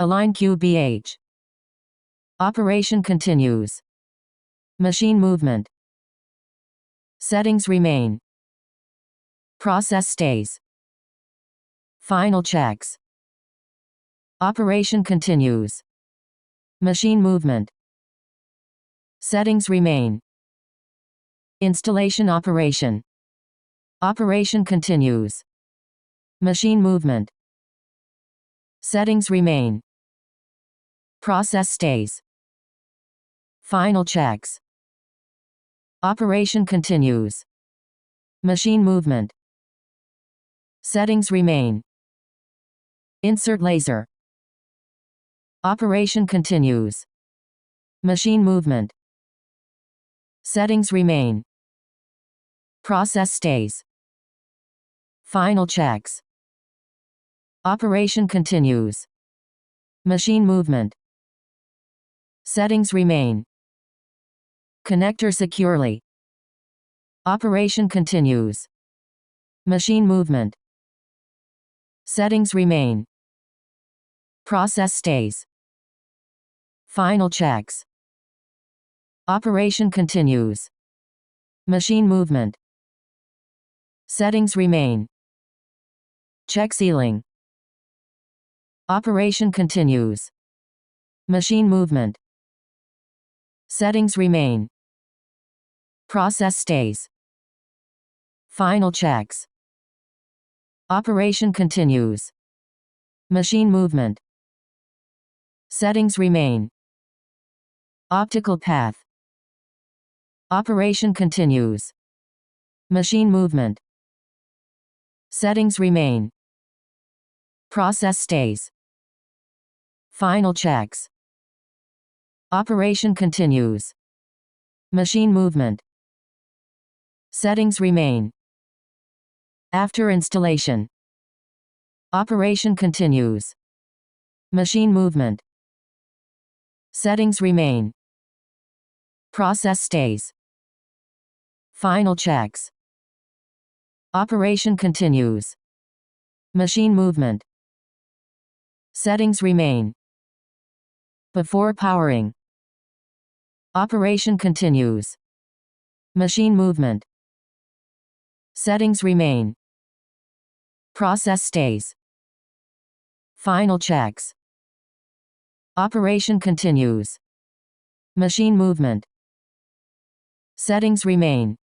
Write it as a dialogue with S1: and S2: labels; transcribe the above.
S1: Align QBH. Operation continues. Machine movement. Settings remain. Process stays. Final checks. Operation continues. Machine movement. Settings remain. Installation operation. Operation continues. Machine movement. Settings remain. Process stays. Final checks. Operation continues. Machine movement. Settings remain. Insert laser. Operation continues. Machine movement. Settings remain. Process stays. Final checks. Operation continues. Machine movement. Settings remain. Connector securely. Operation continues. Machine movement. Settings remain. Process stays. Final checks. Operation continues. Machine movement. Settings remain. Check sealing. Operation continues. Machine movement. Settings remain. Process stays. Final checks. Operation continues. Machine movement. Settings remain. Optical path. Operation continues. Machine movement. Settings remain. Process stays. Final checks. Operation continues. Machine movement. Settings remain. After installation. Operation continues. Machine movement. Settings remain. Process stays. Final checks. Operation continues. Machine movement. Settings remain. Before powering. Operation continues. Machine movement. Settings remain. Process stays. Final checks. Operation continues. Machine movement. Settings remain.